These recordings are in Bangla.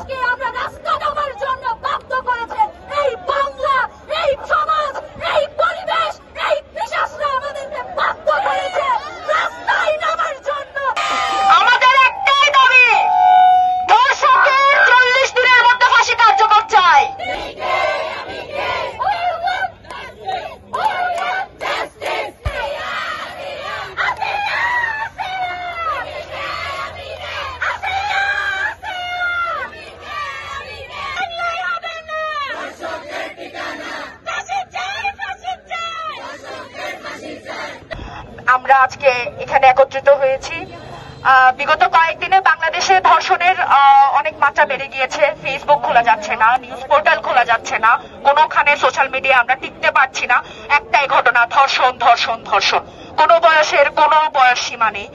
আজকে আমরা রাস্তা নামার জন্য বাধ্য করেছে এই বাংলা, এই সমাজ, এই পরিবেশ, এই পিশাচরা আমাদেরকে বাধ্য করেছে রাস্তায় নামার জন্য। আমাদের একটাই দাবি, ধর্ষকের 40 দিনের মধ্যে ফাঁসি কার্যকর চাই। আমরা আজকে এখানে একত্রিত হয়েছি। বিগত কয়েকদিনে বাংলাদেশে ধর্ষণের অনেক মাত্রা বেড়ে গিয়েছে। ফেসবুক খোলা যাচ্ছে না, নিউজ পোর্টাল খোলা যাচ্ছে না, কোনোখানে সোশ্যাল মিডিয়া আমরা টিকতে পারছি না। একটাই ঘটনা, ধর্ষণ ধর্ষণ ধর্ষণ। কোনো বয়সের কোনো বয়স সীমা নেই।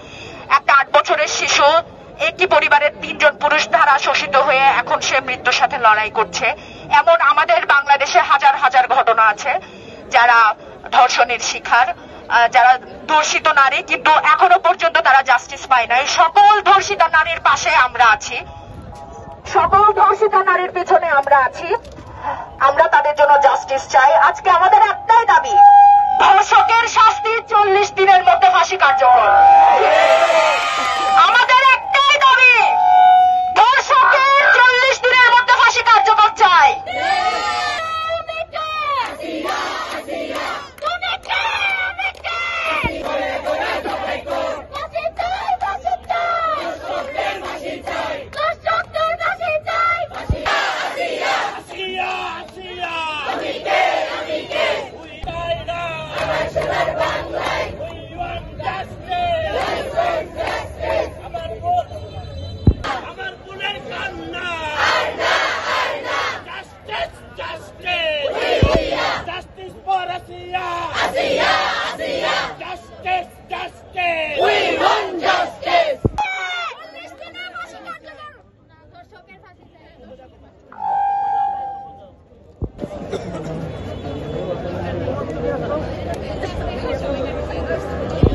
একটা 8 বছরের শিশু একটি পরিবারের 3 জন পুরুষ দ্বারা শোষিত হয়ে এখন সে মৃত্যুর সাথে লড়াই করছে। এমন আমাদের বাংলাদেশে হাজার হাজার ঘটনা আছে যারা ধর্ষণের শিকার, যারা ধর্ষিত নারী, কিন্তু এখনো পর্যন্ত তারা জাস্টিস পায় নাই। সকল ধর্ষিত নারীর পাশে আমরা আছি, সকল ধর্ষিত নারীর পেছনে আমরা আছি। আমরা তাদের জন্য জাস্টিস চাই। আজকে আমাদের একটাই দাবি, ধর্ষকের শাস্তি 40 দিনের মধ্যে ফাঁসি কার্যকর। আমাদের একটাই দাবি, ধর্ষকের 40 দিনের মধ্যে ফাঁসি কার্যকর চাই।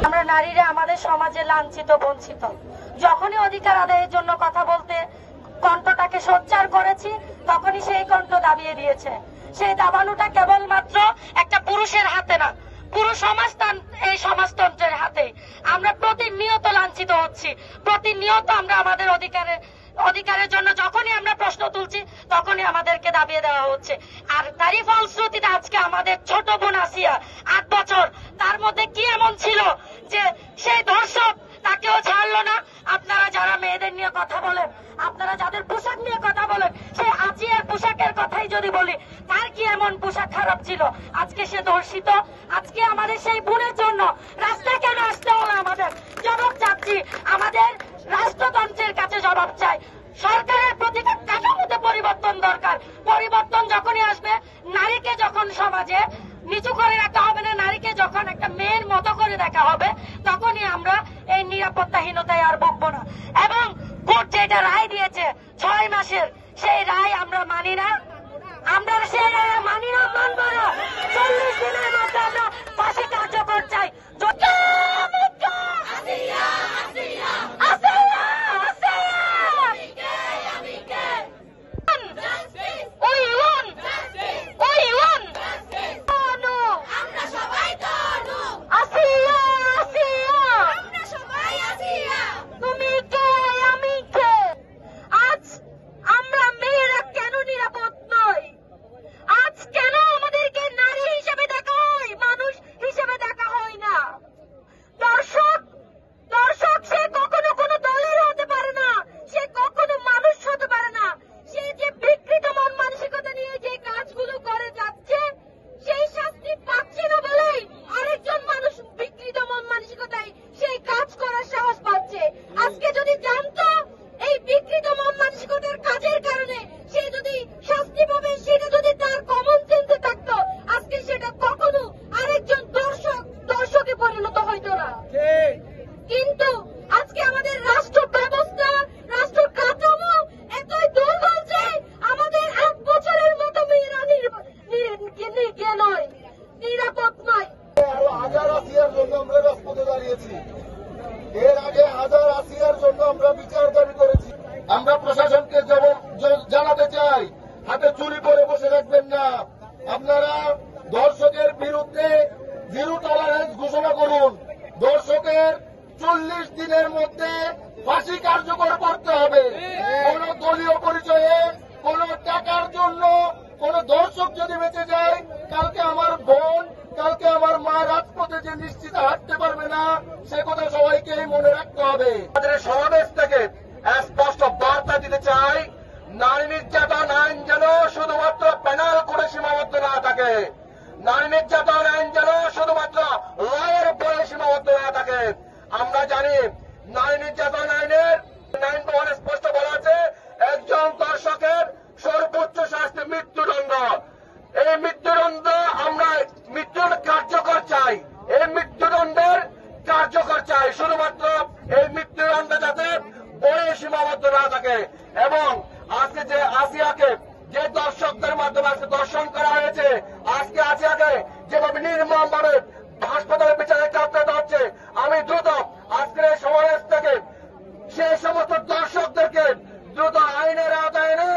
আমরা নারীরা আমাদের সমাজে লাঞ্ছিত, বঞ্চিত। যখনই অধিকার আদায়ের জন্য কথা বলতে কণ্ঠটাকে সোচ্চার করেছি, তখনই সেই কণ্ঠ দাবিয়ে দিয়েছে। সেই দাবানোটা কেবলমাত্র একটা পুরুষের হাতে না, পুরো এই সমাজতন্ত্রের হাতে। আমরা প্রতিনিয়ত লাঞ্ছিত হচ্ছি, প্রতিনিয়ত আমরা আমাদের অধিকারের জন্য যখনই আমরা প্রশ্ন তুলছি তখনই আমাদেরকে দাবিয়ে দেওয়া হচ্ছে। আর তারই ফলশ্রুতিতে আজকে আমাদের ছোট বোন আসিয়া 8 বছর, তার মধ্যে কি এমন ছিল যে সেই ধর্ষক তাকেও ছাড়লো না। আপনারা যারা মেয়েদের নিয়ে কথা বলেন, আপনারা যাদের পোশাক নিয়ে কথা বলেন, সেই আসিয়ার পোশাকের কথাই যদি বলি, তার কি এমন পোশাক খারাপ ছিল? আজকে সে ধর্ষিত। আজকে আমাদের সেই বোনের জন্য রাস্তায় কেন আসতে হলো? আমাদের জবাব চাচ্ছি, আমাদের রাষ্ট্রতন্ত্রের কাছে জবাব চাই। সরকারের প্রতিটা কাঠামোতে পরিবর্তন দরকার। পরিবর্তন যখনই আসবে, নারীকে যখন সমাজে নিচু করে রাখা হবে না, নারীকে যখন একটা মেয়ের মতো করে দেখা হবে, তখনই আমরা এই নিরাপত্তাহীনতায় আর ভুগবো না। এবং কোর্ট যেটা রায় দিয়েছে 6 মাসের, সেই রায় আমরা মানি না। আমরা সেই রায় মানি না, মানবো না। 40 দিনের মধ্যে আমরা ফাঁসি কার্যকর চাই। আজ কেন আমাদেরকে নারী হিসেবে দেখা জানাতে চাই, হাতে চুরি করে বসে রাখবেন না। আপনারা দর্শকের বিরুদ্ধে জিরো টলারেন্স ঘোষণা করুন। দর্শকের 40 দিনের মধ্যে ফাঁসি কার্যকর করতে হবে। কোন দলীয় পরিচয়ে, কোন টাকার জন্য কোন দর্শক যদি বেঁচে যায়, কালকে আমার বোন, কালকে আমার মা রাজপথে যে নিশ্চিত হাঁটতে পারবে না, সে কথা সবাইকেই মনে রাখতে হবে। আমাদের সমাবেশ থেকে স্পষ্ট বার্তা দিতে চাই, নারী নির্যাতন আইন যেন শুধুমাত্র পেনাল করে সীমাবদ্ধ না থাকে। নারী নির্যাতন আইন যেন শুধুমাত্র লয়ের বলে সীমাবদ্ধ না থাকে। আমরা জানি নারী নির্যাতন আইনের 9(1) স্পষ্ট বলা আছে, একজন দর্শকের সর্বোচ্চ শাস্তি মৃত্যুদণ্ড। এই মৃত্যুদণ্ড আমরা মৃত্যুর কার্যকর চাই, এই মৃত্যুদণ্ডের কার্যকর চাই। শুধুমাত্র এই মৃত্যুদণ্ড যাতে বয়ে সীমাবদ্ধ না থাকে। এবং আজকে যে আসিয়াকে যে দর্শকদের মাধ্যমে আজকে দর্শন করা হয়েছে, আজকে আসিয়াকে যেভাবে নির্মমভাবে হাসপাতালে বিচারে চাপতে হচ্ছে, আমি দ্রুত আজকের এই সমাবেশ থেকে সেই সমস্ত দর্শকদেরকে দ্রুত আইনের আওতায় এনে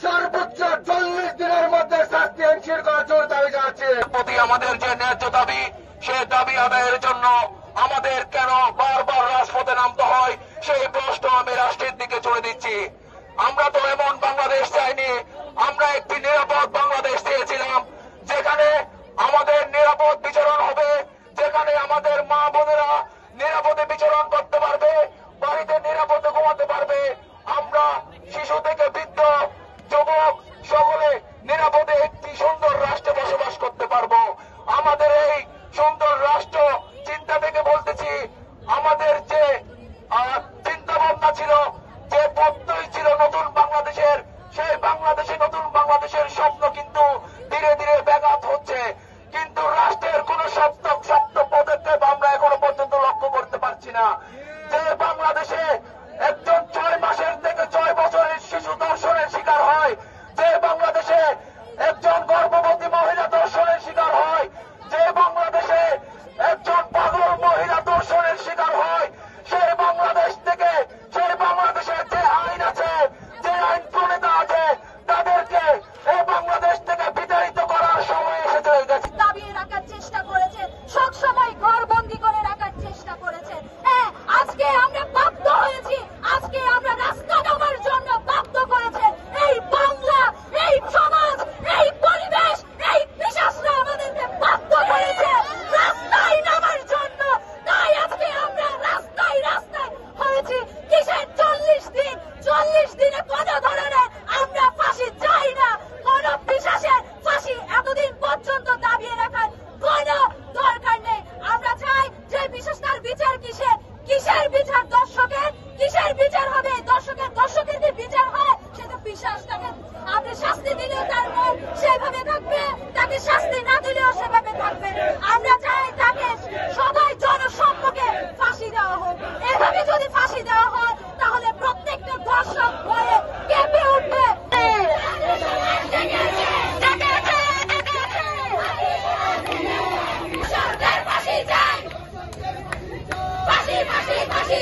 সর্বোচ্চ 40 দিনের মধ্যে শাস্তি এনশিওর করার জন্য দাবি জানাচ্ছি। প্রতি আমাদের যে ন্যায্য দাবি, সে দাবি আদায়ের জন্য আমাদের কেন বারবার রাজপথে নামতে হয়, সেই প্রশ্ন আমি রাষ্ট্রের দিকে ছুড়ে দিচ্ছি। আমরা তো এমন বাংলাদেশ চাইনি, আমরা একটি নিরাপদ বাংলাদেশ চেয়েছিলাম, যেখানে আমাদের নিরাপদ বিচরণ হবে, যেখানে আমাদের মা বোনেরা নিরাপদে বিচরণ করতে পারবে, বাড়িতে নিরাপদে ঘুমাতে পারবে। আমরা শিশু থেকে বৃদ্ধ, যুবক সকলে নিরাপদে একটি সুন্দর রাষ্ট্রে বসবাস করতে পারবো। আমাদের এই সুন্দর রাষ্ট্র চিন্তা থেকে বলতেছি, আমাদের যে চিন্তা ভাবনা ছিল, যে পথই ছিল নতুন বাংলাদেশের, সেই বাংলাদেশে নতুন বাংলাদেশের স্বপ্ন কিন্তু ধীরে ধীরে ব্যাঘাত হচ্ছে। কিন্তু রাষ্ট্রের কোন শক্ত পদক্ষেপ আমরা এখনো পর্যন্ত লক্ষ্য করতে পারছি না। যে বাংলাদেশে একজন 6 মাসের থেকে 6 বছরের শিশু ধর্ষণের শিকার হয়, যে বাংলাদেশে একজন গর্ভবতী মহিলা ধর্ষণের শিকার হয়, যে বাংলাদেশে একজন পাগল মহিলা ধর্ষণের শিকার হয়, সেই বাংলাদেশ থেকে, সেই বাংলাদেশের যে আইন আছে, যে আইন প্রণেতা আছে, তাদেরকে এই বাংলাদেশ থেকে বিতাড়িত করার সময় এসে গেছে। দাবিয়ে রাখার চেষ্টা করেছে, সবসময় ঘরবন্দি করে রাখার চেষ্টা করেছে। আজকে আমরা বাধ্য হয়েছি, আজকে আমরা রাস্তা নামার জন্য বাধ্য করেছে এই বাংলা, এই সমাজ, এই পরিবেশ, এই বিশ্বাসরা আমাদেরকে বাধ্য করেছে রাস্তায় নামার জন্য। তাই আজকে আমরা রাস্তায় হয়েছি। কিসের 40 দিন? 40 দিনে কোন ধরনের আমরা ফাঁসি চাই না, কোন বিশ্বাসের ফাঁসি এতদিন পর্যন্ত দাবিয়ে রাখার কোন দরকার নেই। আমরা চাই যে বিশ্বাসটার বিচার কিসের বিচার? দর্শকের কিসের বিচার হবে? দর্শকের যে বিচার হয়, সে তো বিশ্বাসটাকে আপনি শাস্তি দিলেও তার মন সেভাবে থাকবে, তাকে শাস্তি না দিলেও সেভাবে থাকবে। আমরা চাই তাকে সবাই জনসম্মুখে ফাঁসি দেওয়া হোক। এভাবে যদি ফাঁসি দেওয়া হয়, তাহলে প্রত্যেকটা দর্শক ভয়ে কেঁপে উঠবে। সরকার ফাঁসি চাই, ফাঁসি